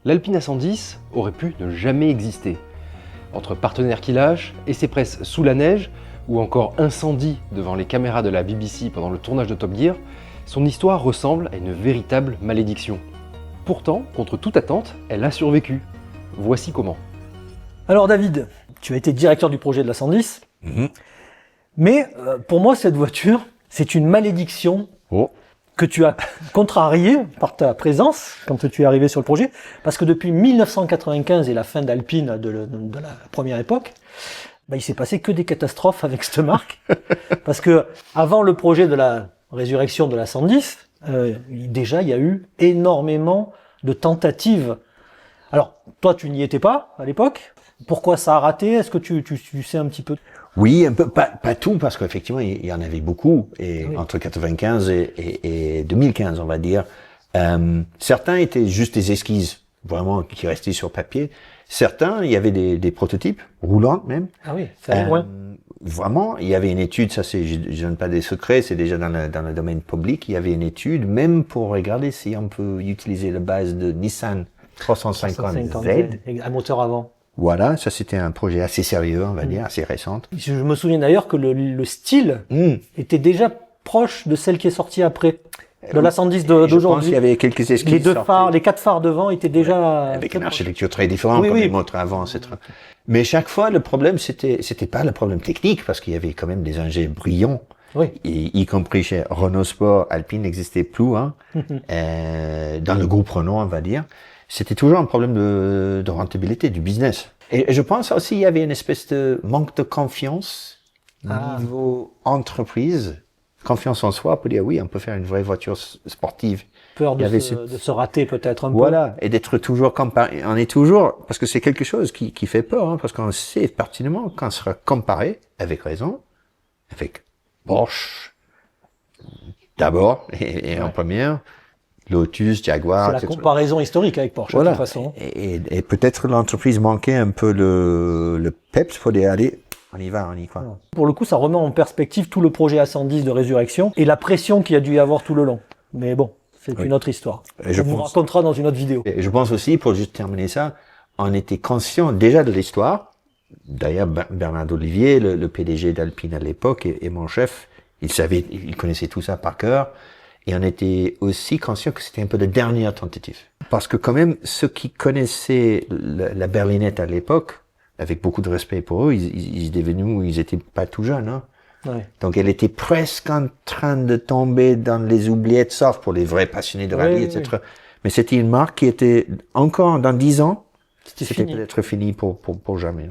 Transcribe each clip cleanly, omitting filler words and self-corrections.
L'Alpine A110 aurait pu ne jamais exister. Entre partenaires qui lâchent, essais presse sous la neige, ou encore incendie devant les caméras de la BBC pendant le tournage de Top Gear, son histoire ressemble à une véritable malédiction. Pourtant, contre toute attente, elle a survécu. Voici comment. Alors David, tu as été directeur du projet de la 110, mais pour moi cette voiture, c'est une malédiction que tu as contrariée par ta présence quand tu es arrivé sur le projet, parce que depuis 1995 et la fin d'Alpine de la première époque, il s'est passé que des catastrophes avec cette marque, parce que avant le projet de la résurrection de la 110, déjà il y a eu énormément de tentatives. Alors toi tu n'y étais pas à l'époque. Pourquoi ça a raté? Est-ce que tu sais un petit peu? Oui, un peu, pas tout, parce qu'effectivement, il y en avait beaucoup, et oui. Entre 95 et 2015, on va dire. Certains étaient juste des esquisses, vraiment, qui restaient sur papier. Certains, il y avait des prototypes, roulants même. Ah oui, ça allait loin. Vraiment, il y avait une étude, ça c'est, je donne pas des secrets, c'est déjà dans le domaine public, il y avait une étude, même pour regarder si on peut utiliser la base de Nissan 350Z. Un moteur avant. Voilà, ça c'était un projet assez sérieux, on va dire, assez récent. Je me souviens d'ailleurs que le style était déjà proche de celle qui est sortie après, de la 110 d'aujourd'hui. Je pense qu'il y avait quelques esquisses. Les deux phares, les 4 phares devant étaient déjà... Avec une architecture très différente, comme les moteurs avant, etc. Mais chaque fois, le problème, c'était pas le problème technique, parce qu'il y avait quand même des ingénieurs brillants. Oui. Et, y compris chez Renault Sport, Alpine n'existait plus, dans le groupe Renault, on va dire. C'était toujours un problème de rentabilité, du business. Et je pense aussi qu'il y avait une espèce de manque de confiance niveau entreprise. Confiance en soi pour dire oui, on peut faire une vraie voiture sportive. Peur de se rater peut-être un peu. Voilà, et d'être toujours comparé. On est toujours, parce que c'est quelque chose qui fait peur, parce qu'on sait pertinemment qu'on sera comparé, avec raison, avec Porsche, d'abord, et en première, Lotus, Jaguar, c'est la comparaison historique avec Porsche, voilà. De toute façon. Et peut-être l'entreprise manquait un peu le peps pour dire, allez, on y va, on y croit. Pour le coup, ça remet en perspective tout le projet A110 de résurrection et la pression qu'il y a dû y avoir tout le long. Mais bon, c'est une autre histoire. On vous racontera dans une autre vidéo. Et je pense aussi, pour juste terminer ça, on était conscient déjà de l'histoire. D'ailleurs, Bernard Olivier, le PDG d'Alpine à l'époque, et mon chef, il connaissait tout ça par cœur. Et on était aussi conscient que c'était un peu de dernière tentative. Parce que quand même, ceux qui connaissaient la berlinette à l'époque, avec beaucoup de respect pour eux, ils étaient pas tout jeunes, hein. Ouais. Donc elle était presque en train de tomber dans les oubliettes, sauf pour les vrais passionnés de rallye, etc. Oui. Mais c'était une marque qui était encore dans 10 ans, c'était peut-être fini pour jamais.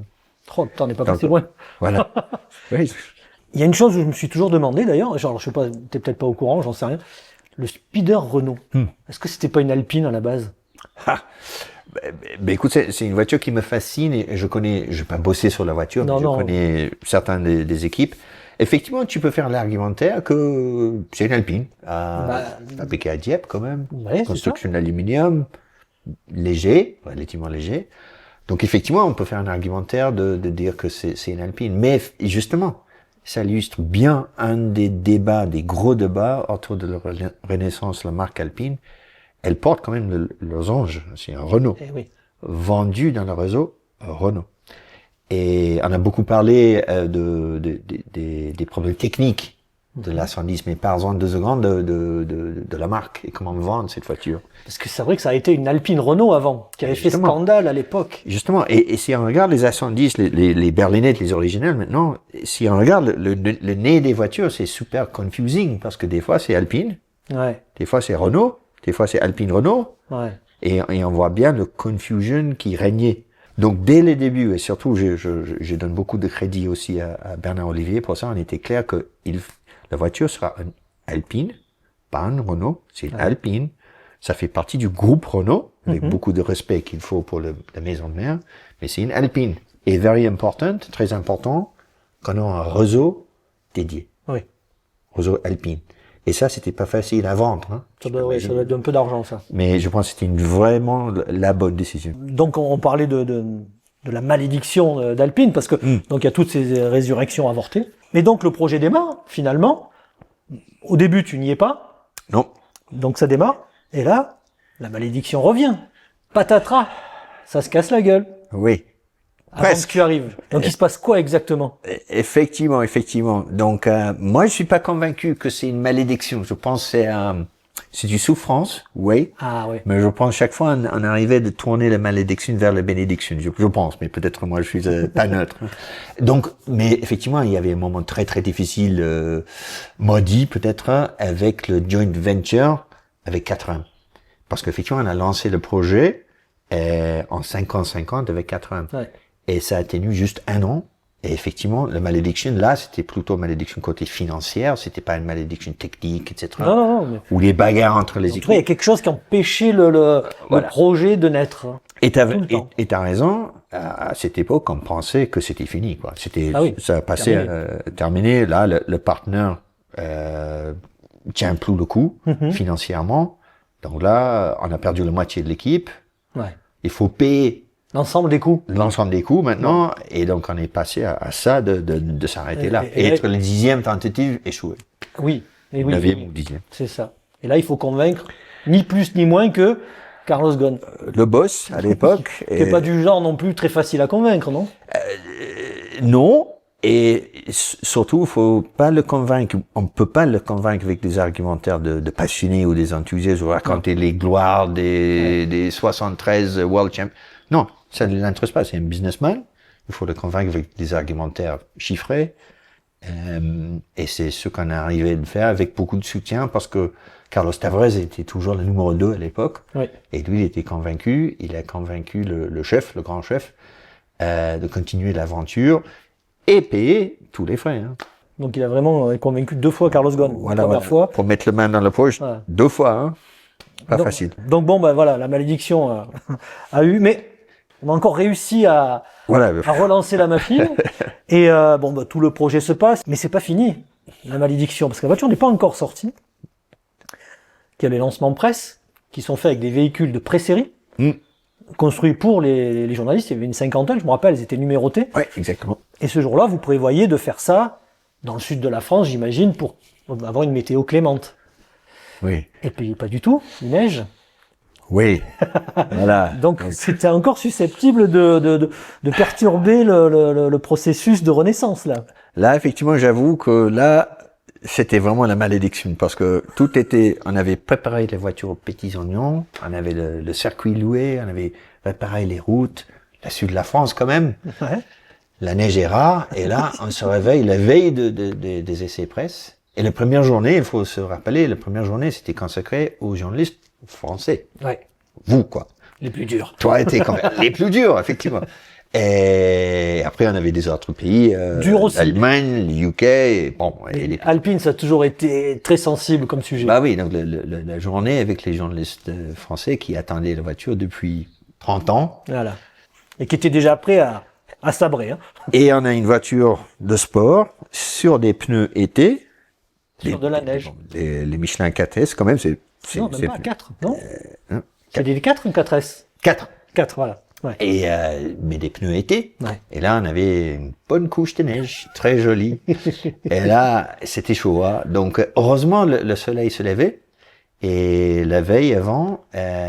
Oh, t'en es pas passé loin. Voilà. Oui. Il y a une chose où je me suis toujours demandé d'ailleurs, genre je sais pas, t'es peut-être pas au courant, j'en sais rien. Le speeder Renault, est-ce que c'était pas une Alpine à la base? Écoute, c'est une voiture qui me fascine et je vais pas bosser sur la voiture, mais je connais certains des équipes. Effectivement, tu peux faire l'argumentaire que c'est une Alpine, fabriquée à Dieppe quand même, construction d'aluminium, léger, relativement léger. Donc effectivement, on peut faire un argumentaire de dire que c'est une Alpine, mais justement, ça illustre bien un des débats, des gros débats autour de la renaissance de la marque Alpine. Elle porte quand même le losange, c'est un Renault, vendu dans le réseau Renault. Et on a beaucoup parlé des problèmes techniques de la 110, mais parlons 2 secondes de la marque et comment vendre cette voiture. Parce que c'est vrai que ça a été une Alpine Renault avant, qui avait fait scandale à l'époque. Justement, et si on regarde les A110, les berlinettes, les originales maintenant, si on regarde le nez des voitures, c'est super confusing, parce que des fois c'est Alpine, des fois c'est Renault, des fois c'est Alpine Renault, et on voit bien le confusion qui régnait. Donc dès le début, et surtout je donne beaucoup de crédit aussi à Bernard Olivier, pour ça on était clair que la voiture sera une Alpine, pas une Renault, c'est une Alpine. Ça fait partie du groupe Renault, avec beaucoup de respect qu'il faut pour la maison de mère, mais c'est une Alpine. Et très important, qu'on a un réseau dédié. Oui. Réseau Alpine. Et ça, c'était pas facile à vendre, hein. Ça doit être un peu d'argent, ça. Mais je pense que c'était vraiment la bonne décision. Donc, on parlait de la malédiction d'Alpine, parce que, donc, il y a toutes ces résurrections avortées. Mais donc, le projet démarre, finalement. Au début, tu n'y es pas. Non. Donc, ça démarre. Et là, la malédiction revient. patatras, ça se casse la gueule. Oui. Avant que tu arrives. Donc il se passe quoi exactement? Effectivement. Donc moi je suis pas convaincu que c'est une malédiction. Je pense que c'est une souffrance, oui. Ah oui. Mais je pense chaque fois on arrivait de tourner la malédiction vers la bénédiction. Je pense, mais peut-être moi je suis pas neutre. Donc, mais effectivement il y avait un moment très très difficile, maudit peut-être, avec le joint venture avec 4 parce qu'effectivement on a lancé le projet en 50-50 avec 4 Ouais. Et ça a tenu juste 1 an. Et effectivement, la malédiction, là, c'était plutôt malédiction côté financière. C'était pas une malédiction technique, etc. Non. Mais... Ou les bagarres entre les équipes. Il y a quelque chose qui empêchait le projet de naître. Et t'as raison. À cette époque, on pensait que c'était fini, quoi. Ça passait, terminé. Là, le partenaire, tient plus le coup, financièrement. Donc là, on a perdu la moitié de l'équipe. Ouais. Il faut payer l'ensemble des coûts maintenant, et donc on est passé à ça de s'arrêter là. Et être la 10e tentative échouée. Oui. 9e ou 10e. C'est ça. Et là, il faut convaincre ni plus ni moins que Carlos Ghosn. Le boss, à l'époque. Qui n'est pas du genre non plus très facile à convaincre, non? Non. Et surtout, faut pas le convaincre. On peut pas le convaincre avec des argumentaires de passionnés ou des enthousiastes ou raconter les gloires des 73 World Champions. Non, ça ne l'intéresse pas. C'est un businessman. Il faut le convaincre avec des argumentaires chiffrés. Et c'est ce qu'on a arrivé de faire avec beaucoup de soutien parce que Carlos Tavares était toujours le numéro 2 à l'époque. Oui. Et lui, il était convaincu. Il a convaincu le chef, le grand chef, de continuer l'aventure et payer tous les frais. Hein. Donc il a vraiment convaincu 2 fois Carlos Ghosn. Voilà. Fois. Pour mettre le main dans la poche, 2 fois. Hein. Pas facile. Donc bon, voilà, la malédiction a eu, mais on a encore réussi à relancer la machine. Et tout le projet se passe, mais c'est pas fini, la malédiction, parce que la voiture n'est pas encore sortie. Il y a les lancements presse qui sont faits avec des véhicules de pré-série, construits pour les journalistes. Il y avait une 50aine, je me rappelle, elles étaient numérotées. Oui, exactement. Et ce jour-là, vous prévoyez de faire ça dans le sud de la France, j'imagine, pour avoir une météo clémente. Oui. Et puis pas du tout, il neige. Oui. Voilà. Donc c'était encore susceptible de perturber le processus de renaissance là. Là, effectivement, j'avoue que là, c'était vraiment la malédiction parce que on avait préparé les voitures aux petits oignons, on avait le circuit loué, on avait préparé les routes, le sud de la France quand même. Ouais. La neige est rare et là, on se réveille la veille des essais presse. Et la première journée, il faut se rappeler, la première journée, c'était consacré aux journalistes français. Ouais. Vous, quoi. Les plus durs. Toi, étais quand même les plus durs, effectivement. Et après, on avait des autres pays. Dur aussi. L'Allemagne, le UK, et Alpine, ça a toujours été très sensible comme sujet. Bah oui, donc la journée avec les journalistes français qui attendaient la voiture depuis 30 ans. Voilà. Et qui étaient déjà prêts à sabrer. Hein. Et on a une voiture de sport sur des pneus été. Sur de la neige. Les Michelin 4S, quand même, non, même pas 4, non C'est des 4 ou 4S 4. 4, voilà. Ouais. Et mais des pneus été. Ouais. Et là, on avait une bonne couche de neige, très jolie. Et là, c'était chaud. Hein. Donc, heureusement, le soleil se levait. Et la veille avant,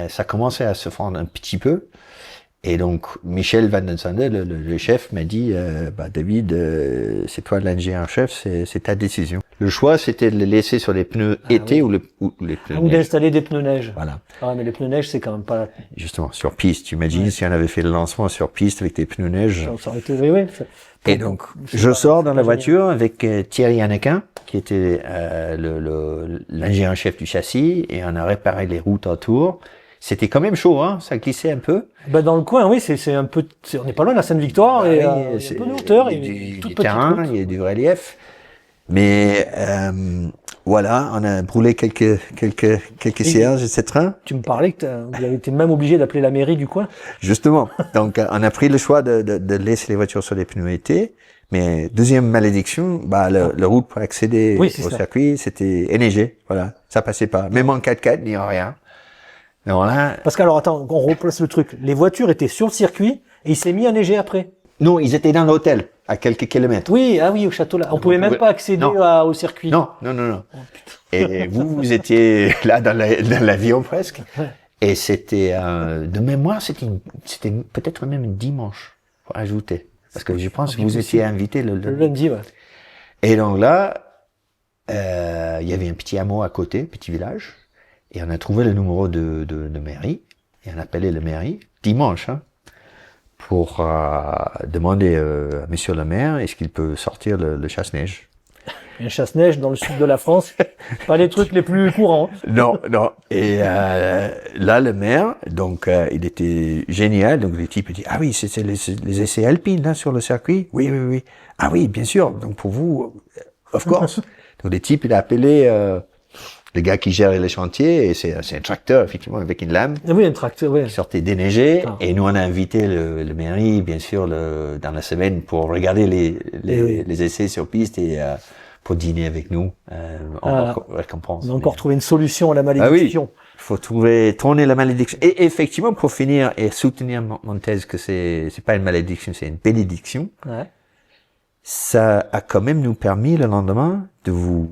ça commençait à se fondre un petit peu. Et donc, Michel Van den Sande, le chef, m'a dit, David, c'est toi l'ingénieur-chef, c'est ta décision. Le choix, c'était de le laisser sur les pneus été ou les pneus ou d'installer des pneus neige. Voilà. Ah, mais les pneus neige, c'est quand même pas... Justement, sur piste. Tu imagines si on avait fait le lancement sur piste avec des pneus neige. Ça aurait été... Oui. Et donc, je sors dans la voiture avec Thierry Hannequin, qui était l'ingénieur-chef du châssis, et on a réparé les routes autour. C'était quand même chaud, hein, ça glissait un peu. Dans le coin, oui, c'est un peu, on n'est pas loin de la Sainte-Victoire, et il y a un peu de hauteur, il y a du terrain, il y a du relief. Mais voilà, on a brûlé quelques cierges, etc. Tu me parlais que vous avez été même obligé d'appeler la mairie du coin. Justement. Donc, on a pris le choix de laisser les voitures sur les pneus été. Mais deuxième malédiction, le route pour accéder au circuit, c'était enneigé. Voilà, ça passait pas. Même en 4x4, ni en rien. Non, là... Parce qu'alors, attends, on replace le truc. Les voitures étaient sur le circuit et il s'est mis à neiger après. Non, ils étaient dans l'hôtel, à quelques kilomètres. Oui, au château là. On pouvait même pas accéder au circuit. Non. Oh, et vous étiez là dans l'avion presque. Ouais. Et c'était, de mémoire, c'était peut-être même un dimanche, pour ajouter. Parce que je pense que vous étiez invité le lundi, ouais. Et donc là, il y avait un petit hameau à côté, petit village, et on a trouvé le numéro de mairie, et on a appelé la mairie, dimanche, hein, pour demander à monsieur le maire, est-ce qu'il peut sortir le chasse-neige. Un chasse-neige dans le sud de la France, pas les trucs les plus courants. Non. Et là, le maire, donc, il était génial. Donc, le type dit, ah oui, c'est les essais alpines là sur le circuit. Oui. Ah oui, bien sûr. Donc, pour vous, of course. Donc, le type, il a appelé le gars qui gère les chantiers, et c'est un tracteur, effectivement, avec une lame. Oui, un tracteur, oui. Qui sortait déneigé. Ah. Et nous, on a invité le mairie, bien sûr, dans la semaine pour regarder les essais sur piste et pour dîner avec nous, en récompense. On a encore trouvé une solution à la malédiction. Ah oui, il faut tourner la malédiction. Et effectivement, pour finir et soutenir mon thèse que c'est pas une malédiction, c'est une bénédiction, ça a quand même nous permis le lendemain de vous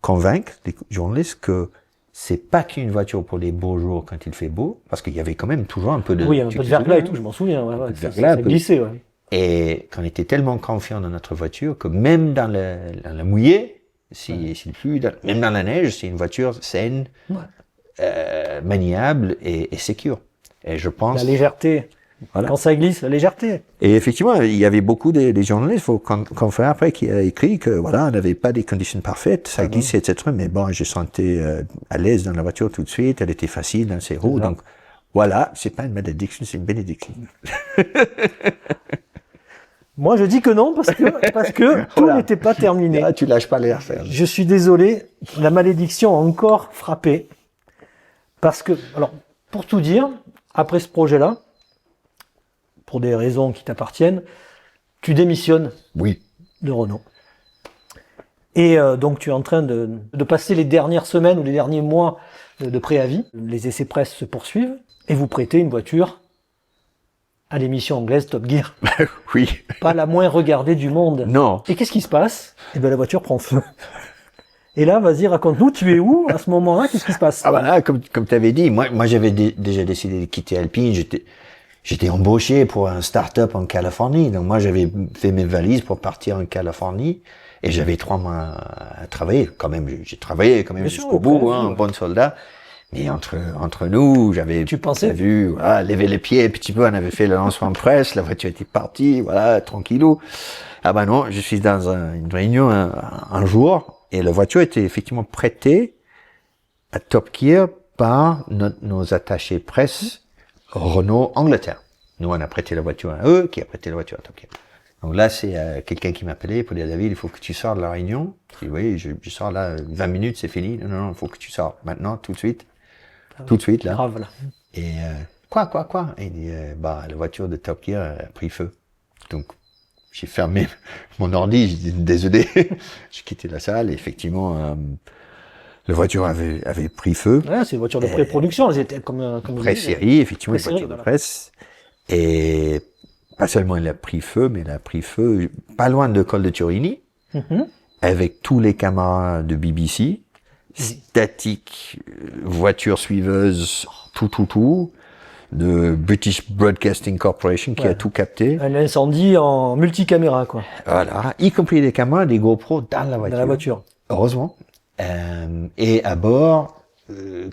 convaincre, les journalistes, que c'est pas qu'une voiture pour les beaux jours quand il fait beau, parce qu'il y avait quand même toujours un peu de... Oui, un peu de verglas et tout, je m'en souviens. Ça glissait, ouais. Et qu'on était tellement confiants dans notre voiture que même dans le mouillé, s'il pleut, même dans la neige, c'est une voiture saine, maniable et sécure. Et je pense... La légèreté. Voilà. Quand ça glisse, la légèreté. Et effectivement, il y avait beaucoup des journalistes, confrères après, qui a écrit que voilà, on n'avait pas des conditions parfaites, ça glissait, etc. Mais bon, je sentais à l'aise dans la voiture tout de suite, elle était facile dans ses roues, donc voilà, c'est pas une malédiction, c'est une bénédiction. Moi, je dis que non, parce que tout n'était pas terminé. Là, tu lâches pas les affaires. Je suis désolé, la malédiction a encore frappé. Parce que, alors, pour tout dire, après ce projet-là, pour des raisons qui t'appartiennent, tu démissionnes de Renault. Et donc, tu es en train de passer les dernières semaines ou les derniers mois de préavis. Les essais presse se poursuivent et vous prêtez une voiture à l'émission anglaise Top Gear. Oui. Pas la moins regardée du monde. Non. Et qu'est-ce qui se passe? Eh bien, la voiture prend feu. Et là, vas-y, raconte-nous, tu es où à ce moment-là? Qu'est-ce qui se passe? Ah ben là, comme tu avais dit, moi j'avais déjà décidé de quitter Alpine. J'étais embauché pour un start-up en Californie. Donc moi, j'avais fait mes valises pour partir en Californie. Et j'avais 3 mois à travailler. Quand même, j'ai travaillé quand même jusqu'au bout, un bon soldat. Mais entre nous, j'avais vu, voilà, lever les pieds un petit peu, on avait fait le lancement de presse, la voiture était partie, voilà, tranquillou. Ah ben non, je suis dans une réunion un jour, et la voiture était effectivement prêtée à Top Gear par nos attachés presse Renault Angleterre. Nous, on a prêté la voiture à eux, qui a prêté la voiture à Top Gear. Donc là, c'est quelqu'un qui m'a appelé pour dire, David, il faut que tu sors de la réunion. Je dis, oui, je sors là, 20 minutes, c'est fini. Non, il faut que tu sors maintenant, tout de suite. Tout de suite, là. Grave, là. Et quoi Et il dit, la voiture de Top Gear a pris feu. Donc, j'ai fermé mon ordi, j'ai dit, désolé. J'ai quitté la salle, et effectivement, la voiture avait pris feu. Ouais, c'est une voiture de pré-production, elles étaient comme pré-série, effectivement, une voiture de presse. Et pas seulement elle a pris feu, mais elle a pris feu pas loin de Col de Turini, avec tous les caméras de BBC. Statique, voiture suiveuse, tout, de British Broadcasting Corporation qui a tout capté. Un incendie en multicaméra, quoi. Voilà, y compris des caméras, des GoPro dans la voiture. Heureusement. Et à bord,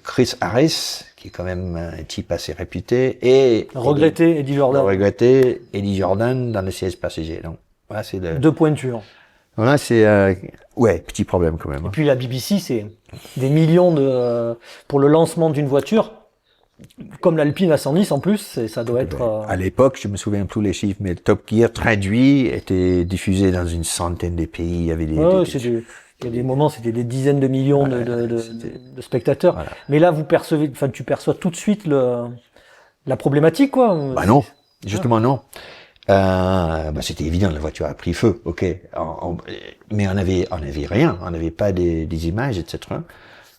Chris Harris, qui est quand même un type assez réputé, et Eddie Jordan dans le siège passager. Donc, voilà, c'est deux pointures. Voilà, c'est petit problème quand même. Et puis la BBC, c'est des millions pour le lancement d'une voiture, comme l'Alpine A110 en plus, ça doit être. À l'époque, je me souviens plus les chiffres, mais le Top Gear traduit était diffusé dans une centaine de pays. Il y avait il y a des moments, c'était des dizaines de millions de spectateurs. Voilà. Mais là, tu perçois tout de suite la problématique, quoi. Bah non, justement non. C'était évident, la voiture a pris feu, ok. Mais on avait rien, on n'avait pas des images, etc.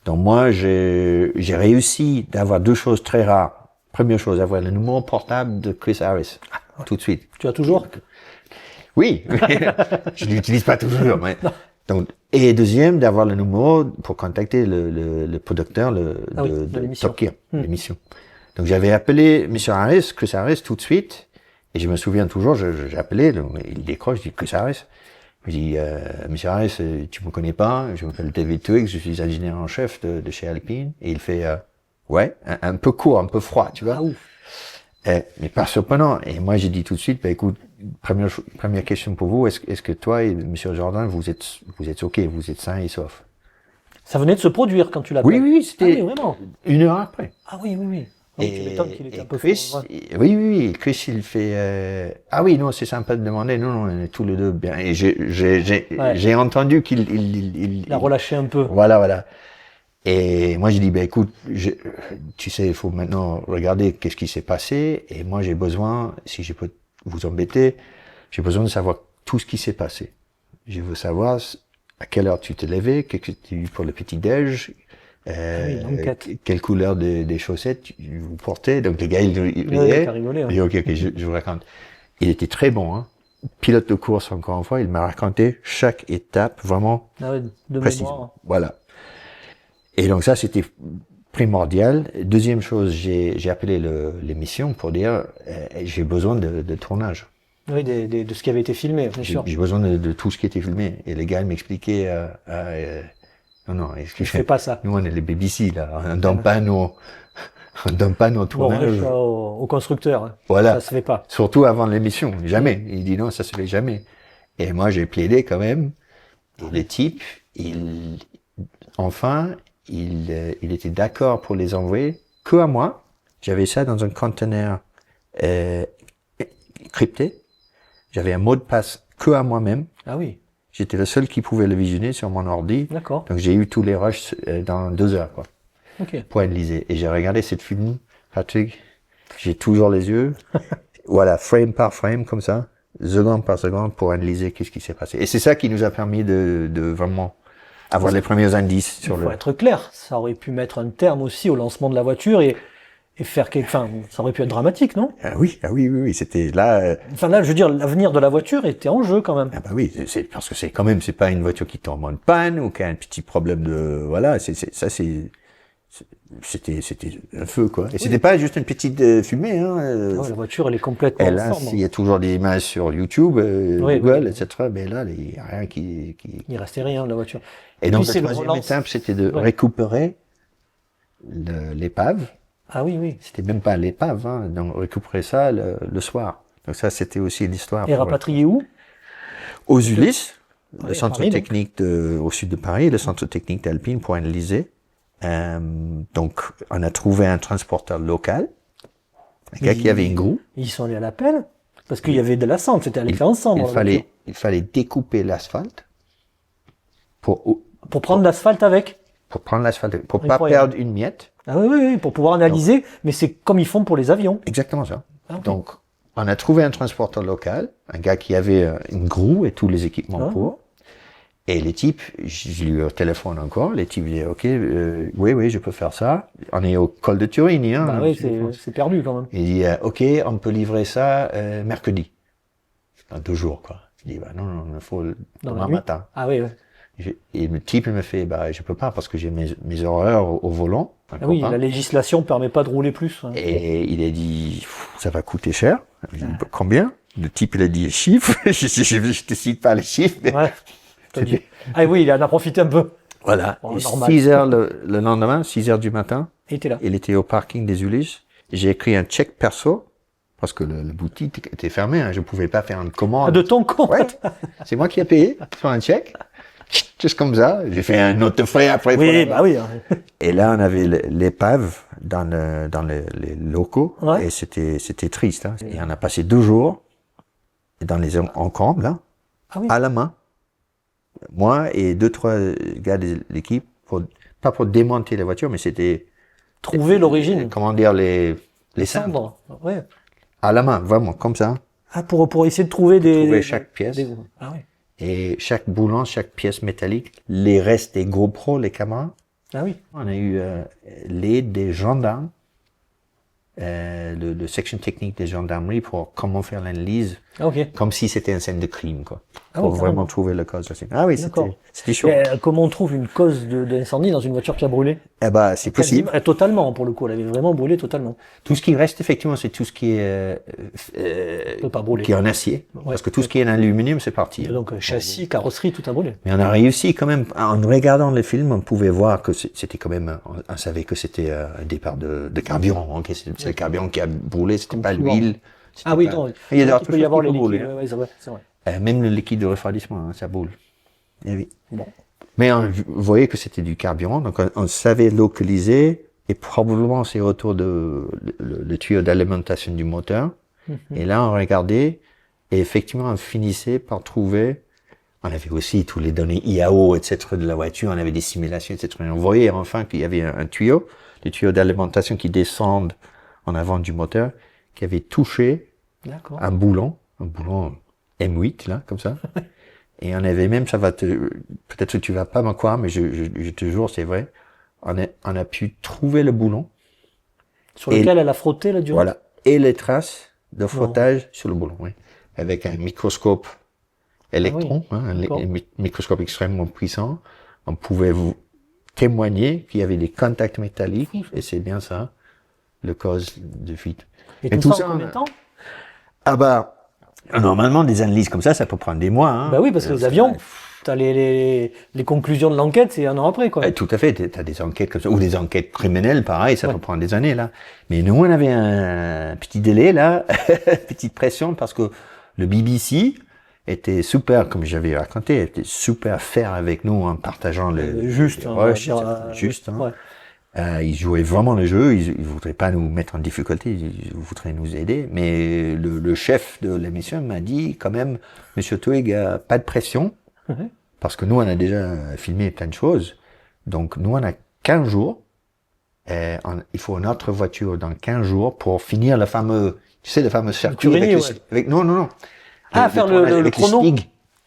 Donc moi, j'ai réussi d'avoir 2 choses très rares. Première chose, avoir le numéro portable de Chris Harris, tout de suite. Tu as toujours? Oui, je l'utilise pas toujours, mais. Donc, et deuxième, d'avoir le numéro pour contacter le producteur de Top Gear, l'émission. Donc j'avais appelé M. Harris, Chris Harris, tout de suite. Et je me souviens toujours, j'ai appelé, il décroche, je dis Chris Harris. Je dis, M. Harris, tu me connais pas, je m'appelle David Twiggs, je suis ingénieur en chef de chez Alpine. Et il fait, ouais, un peu court, un peu froid, tu vois. Ah ouf. Mais pas surprenant. Et moi, j'ai dit tout de suite, bah écoute, première question pour vous, est-ce que toi et M. Jordan, vous êtes OK, vous êtes sains et saufs? Ça venait de se produire quand tu l'appelles? Oui, c'était vraiment. 1 heure après. Ah oui. Donc, tu m'étonnes qu'il était un peu Chris, fort. oui, Chris, il fait, ah oui, non, c'est sympa de demander, non, on est tous les deux bien. Et j'ai entendu il a relâché un peu. Voilà. Et moi, j'ai dit, ben écoute, tu sais, il faut maintenant regarder qu'est-ce qui s'est passé. Et moi, j'ai besoin, si je peux vous embêter, j'ai besoin de savoir tout ce qui s'est passé. Je veux savoir à quelle heure tu t'es levé, qu'est-ce que tu as eu pour le petit-déj, quelle couleur des chaussettes vous portez. Donc, le gars, il a rigolé. Il dit, ok, je vous raconte. Il était très bon, hein. Pilote de course, encore une fois, il m'a raconté chaque étape vraiment précisément. Mémoire. Voilà. Et donc ça, c'était primordial. Deuxième chose, j'ai appelé l'émission pour dire, j'ai besoin de tournage. Oui, de ce qui avait été filmé, bien sûr. J'ai besoin de tout ce qui était filmé. Et les gars m'expliquaient, non, je fais pas ça. Nous, on est les BBC, là. On donne pas nos tournages. Bon, au constructeur. Hein. Voilà. Ça se fait pas. Surtout avant l'émission. Jamais. Il dit non, ça se fait jamais. Et moi, j'ai plaidé quand même. Et les types, il était d'accord pour les envoyer que à moi. J'avais ça dans un conteneur crypté. J'avais un mot de passe que à moi-même. Ah oui. J'étais le seul qui pouvait le visionner sur mon ordi. D'accord. Donc j'ai eu tous les rushs dans 2 heures, quoi. Ok. Pour analyser. Et j'ai regardé cette film, Patrick. J'ai toujours les yeux. Voilà, frame par frame, comme ça, seconde par seconde, pour analyser qu'est-ce qui s'est passé. Et c'est ça qui nous a permis de vraiment avoir les premiers indices sur le. Pour être clair, ça aurait pu mettre un terme aussi au lancement de la voiture et faire ça aurait pu être dramatique, non? Ah oui, c'était là. Enfin là, je veux dire, l'avenir de la voiture était en jeu quand même. Ah bah oui, c'est parce que c'est pas une voiture qui tombe en panne ou qui a un petit problème de, voilà, c'était un feu, quoi. Et c'était pas juste une petite fumée, hein. La voiture, elle est complètement. Et là, il y a toujours des images sur YouTube, Google, etc. Mais là, il n'y a rien qui. Il restait rien de la voiture. Et donc la troisième étape, c'était de récupérer l'épave. Ah oui. C'était même pas l'épave, hein. Donc récupérer ça le soir. Donc ça, c'était aussi l'histoire. Et rapatrier où? Aux Ulysses, le centre technique au sud de Paris, le centre technique d'Alpine pour analyser. Donc, on a trouvé un transporteur local, un gars qui avait une grue. Ils sont allés à l'appel parce qu'il y avait de la cendre, c'était allé faire ensemble. Il fallait découper l'asphalte pour prendre l'asphalte avec. Pour prendre l'asphalte, pour pas perdre une miette. Ah oui, pour pouvoir analyser, donc, mais c'est comme ils font pour les avions. Exactement ça. Ah, okay. Donc, on a trouvé un transporteur local, un gars qui avait une grue et tous les équipements pour. Et les types, je lui téléphone encore, les types disent, ok, oui, je peux faire ça. On est au col de Turini, hein. Bah oui, c'est perdu quand même. Il dit, ok, on peut livrer ça mercredi. Dans 2 jours, quoi. Je dis, bah non, il faut demain matin. Ah oui. Et le type me fait, bah je peux pas parce que j'ai mes horaires au volant. Ah oui, la législation permet pas de rouler plus. Hein. Et il a dit, ça va coûter cher. Je dis, combien? Le type, il a dit, chiffre. je te cite pas les chiffres. Mais ouais. Ah oui, il en a profité un peu. Voilà. Bon, 6 heures le lendemain, 6 heures du matin. Il était là. Il était au parking des Ulysses. J'ai écrit un chèque perso. Parce que le boutique était fermé, hein. Je pouvais pas faire une commande. Ah, de ton compte? Ouais. C'est moi qui ai payé sur un chèque. Juste comme ça. J'ai fait un autre frais après. Oui, bah oui. Et là, on avait l'épave dans les locaux. Ouais. Et c'était triste, hein. Et on a passé 2 jours dans les encombres, là. Ah oui. À la main. Moi et 2-3 gars de l'équipe, pas pour démonter la voiture, mais c'était... Trouver l'origine. Comment dire, les cendres. Ouais. À la main, vraiment, comme ça. Ah, pour essayer de trouver chaque pièce. Ah oui. Et chaque boulon, chaque pièce métallique, les restes des GoPro, les caméras. Ah oui. On a eu l'aide des gendarmes, le section technique des gendarmeries pour comment faire l'analyse Ah, ok. Comme si c'était une scène de crime, quoi. Ah, Pour oui, vraiment trouver la cause. Ah oui, c'était chaud. Mais, comment on trouve une cause d'incendie dans une voiture qui a brûlé? Eh ben, c'est possible. Totalement, pour le coup. Elle avait vraiment brûlé totalement. Tout ce qui reste, effectivement, c'est tout ce qui est, peut pas brûler. qui est en acier. Ouais. Parce que tout ce qui est en aluminium, c'est parti. Et donc, châssis, carrosserie, tout a brûlé. Mais on a réussi quand même, en regardant le film, on pouvait voir que c'était quand même, on savait que c'était un départ de carburant. Okay, c'est le carburant qui a brûlé, c'était pas l'huile. Ah oui, non. Il peut y avoir les liquides. Ouais, c'est vrai. Même le liquide de refroidissement, hein, ça brûle. Eh oui. Bon. Mais on voyait que c'était du carburant, donc on savait localiser, et probablement c'est autour de le tuyau d'alimentation du moteur. Et là, on regardait, et effectivement, on finissait par trouver, on avait aussi tous les données IAO, etc. de la voiture, on avait des simulations, etc. Et on voyait enfin qu'il y avait un tuyau, les tuyaux d'alimentation qui descendent en avant du moteur, qui avait touché un boulon M8, là, comme ça. Et on avait même, peut-être que tu vas pas me croire, mais je te jure, c'est vrai, on a pu trouver le boulon. Sur lequel elle a frotté, là, durant. Voilà. Et les traces de frottage sur le boulon, oui. Avec un microscope électron, un microscope extrêmement puissant. On pouvait vous témoigner qu'il y avait des contacts métalliques, et c'est bien ça, le cause de fuite. Et tout ça en combien de temps? Ah bah, normalement, des analyses comme ça peut prendre des mois. Hein. Bah oui, parce que les avions, t'as les conclusions de l'enquête, c'est un an après, quoi. Tout à fait, t'as des enquêtes comme ça, ou des enquêtes criminelles, pareil, ça peut prendre des années, là. Mais nous, on avait un petit délai, là, petite pression, parce que le BBC était super, comme j'avais raconté, était super fair avec nous en partageant juste. Ils jouaient vraiment le jeu, ils voudraient pas nous mettre en difficulté, ils voudraient nous aider, mais le chef de l'émission m'a dit quand même, Monsieur Twig, pas de pression, parce que nous on a déjà filmé plein de choses, donc nous on a 15 jours, et il faut une autre voiture dans 15 jours pour finir le fameux circuit avec non. Faire le chrono.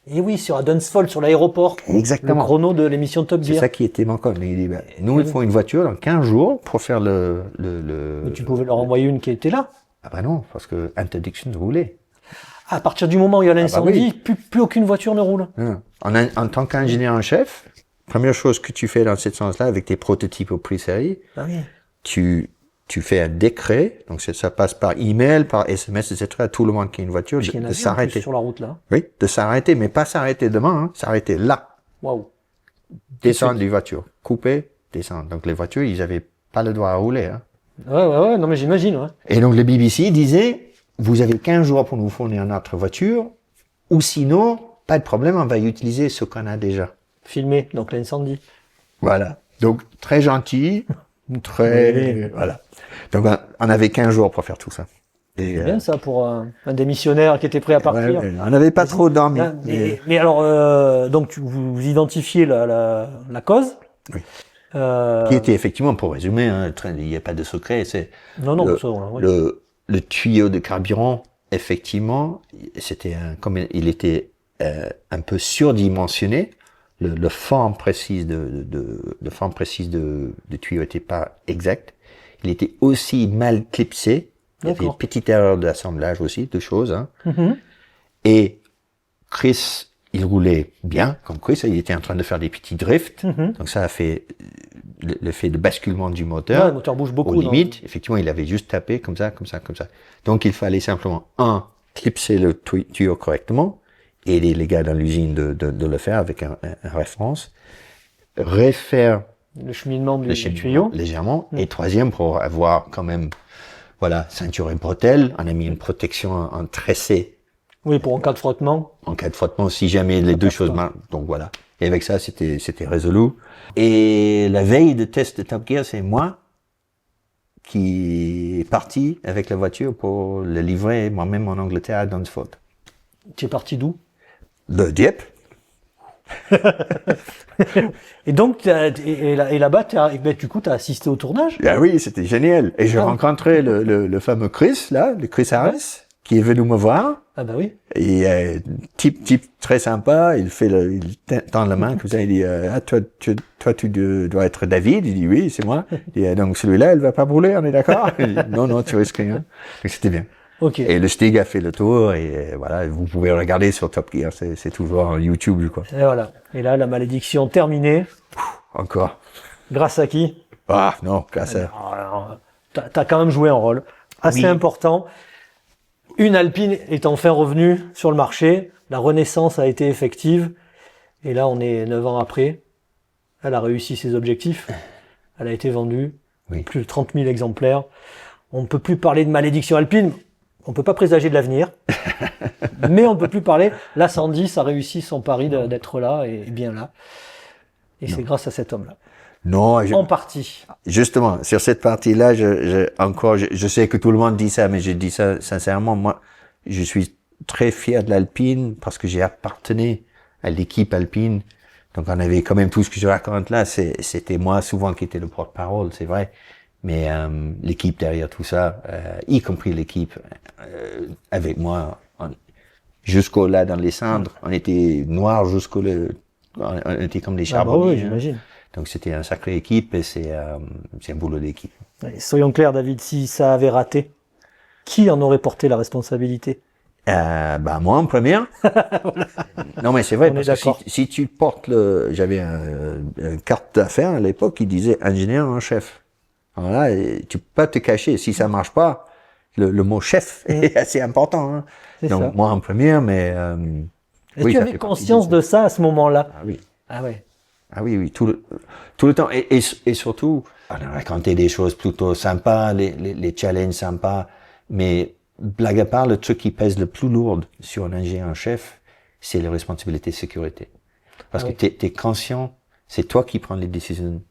Et oui, sur Dunsfold, sur l'aéroport. Exactement. Le chrono de l'émission Top Gear. C'est ça qui était manquant. Il dit, nous, il faut une voiture dans 15 jours pour faire Mais tu pouvais leur envoyer une qui était là. Ah bah non, parce que interdiction de rouler. À partir du moment où il y a l'incendie, plus aucune voiture ne roule. Non. En tant qu'ingénieur en chef, première chose que tu fais dans ce sens-là, avec tes prototypes au prix-série, tu fais un décret, donc ça passe par email, par SMS, etc., à tout le monde qui a une voiture, de s'arrêter. Sur la route, là. Oui, de s'arrêter, mais pas s'arrêter demain, hein, s'arrêter là. Waouh. Descendre du voiture. Couper, descendre. Donc les voitures, ils avaient pas le droit à rouler, hein. Ouais, non mais j'imagine, ouais. Et donc le BBC disait, vous avez 15 jours pour nous fournir notre voiture, ou sinon, pas de problème, on va utiliser ce qu'on a déjà. Filmé, donc l'incendie. Voilà. Donc, très gentil, voilà. Donc, on avait 15 jours pour faire tout ça. C'est bien ça pour un démissionnaire qui était prêt à partir. On n'avait pas trop dormi. Mais alors, donc vous identifiez la cause. Oui. Qui était effectivement, pour résumer, hein, il n'y a pas de secret, c'est le tuyau de carburant. Effectivement, c'était comme il était un peu surdimensionné. Le forme précise de tuyau était pas exact. Il était aussi mal clipsé. Il y avait une petite erreur d'assemblage aussi, deux choses. Hein. Et Chris, il roulait bien, comme Chris, il était en train de faire des petits drifts. Donc ça a fait l'effet de basculement du moteur. Ouais, le moteur bouge beaucoup. Aux limites, effectivement, il avait juste tapé comme ça. Donc il fallait simplement, clipser le tuyau correctement, aider les gars dans l'usine de le faire avec un référence, refaire le cheminement du tuyau légèrement, et troisième, pour avoir quand même, ceinture et bretelles, on a mis une protection en tressé. Oui, pour en cas de frottement. En cas de frottement, si jamais les deux choses marchent. Donc voilà. Et avec ça, c'était résolu. Et la veille de test de Top Gear, c'est moi qui est parti avec la voiture pour le livrer moi-même en Angleterre à Dunsfold. Tu es parti d'où? De Dieppe. Et donc, là-bas, du coup, tu as assisté au tournage? Ah oui, c'était génial. Et j'ai rencontré le fameux Chris, là, le Chris Harris, qui est venu me voir. Ah bah oui. Et type très sympa, il tend la main comme ça, il dit toi tu dois être David. Il dit oui, c'est moi. Et donc celui-là, elle va pas brûler, on est d'accord? Non, tu risques rien. Donc c'était bien. Ok. Et le Stig a fait le tour et voilà, vous pouvez regarder sur Top Gear, c'est toujours en YouTube quoi. Et voilà. Et là, la malédiction terminée. Encore. Grâce à qui? Ah non, grâce à... Alors, t'as quand même joué un rôle assez Oui. important. Une Alpine est enfin revenue sur le marché. La renaissance a été effective. Et là, on est 9 ans après. Elle a réussi ses objectifs. Elle a été vendue. Oui. Plus de 30 000 exemplaires. On ne peut plus parler de malédiction alpine. On ne peut pas présager de l'avenir. Mais on ne peut plus parler. La 110 a réussi son pari d'être là et bien là. Et c'est grâce à cet homme-là. Non, En partie. Justement, sur cette partie-là, je sais que tout le monde dit ça, mais je dis ça sincèrement. Moi, je suis très fier de l'Alpine parce que j'ai appartenu à l'équipe Alpine. Donc, on avait quand même tout ce que je raconte là. C'était moi souvent qui était le porte-parole, c'est vrai. Mais l'équipe derrière tout ça, y compris l'équipe avec moi, jusqu'au là dans les cendres, on était noirs on était comme des charbonniers. Oui, j'imagine. Donc c'était une sacrée équipe et c'est un boulot d'équipe. Soyons clairs, David, si ça avait raté, qui en aurait porté la responsabilité? Moi en première. Voilà. Non mais c'est vrai, parce que si tu portes j'avais une carte d'affaires à l'époque qui disait ingénieur en chef. Alors là, tu peux pas te cacher. Si ça marche pas, le mot chef est assez important. Hein. Donc ça. Moi en première, mais... Est-ce que tu avais conscience de ça à ce moment-là? Ah oui. Ah ouais. Ah oui, tout le temps. Et surtout, on a raconté des choses plutôt sympas, les challenges sympas, mais blague à part, le truc qui pèse le plus lourd sur un ingénieur en chef, c'est les responsabilités de sécurité. Parce que t'es conscient, c'est toi qui prends les décisions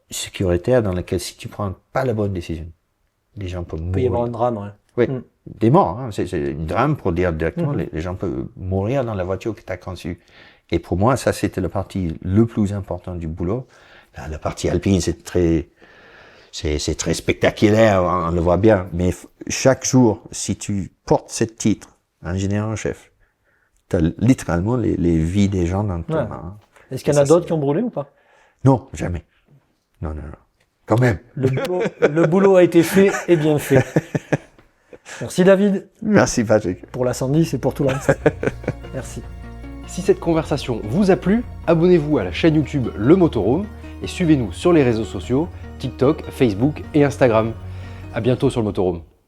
sécuritaires dans lesquelles si tu prends pas la bonne décision, les gens peuvent mourir. Il peut y avoir un drame, ouais. Oui, des morts, hein. C'est un drame pour dire directement, les gens peuvent mourir dans la voiture que tu as conçue. Et pour moi, ça, c'était la partie le plus important du boulot. La partie alpine, c'est très spectaculaire, on le voit bien. Mais chaque jour, si tu portes ce titre, ingénieur en chef, tu as littéralement les vies des gens dans ta main. Est-ce qu'il y en a d'autres qui ont brûlé ou pas? Non, jamais. Non. Quand même. Le boulot a été fait et bien fait. Merci David. Merci Patrick. Pour la 110 et pour tout le reste. Merci. Si cette conversation vous a plu, abonnez-vous à la chaîne YouTube Le Motorhome et suivez-nous sur les réseaux sociaux, TikTok, Facebook et Instagram. À bientôt sur le Motorhome.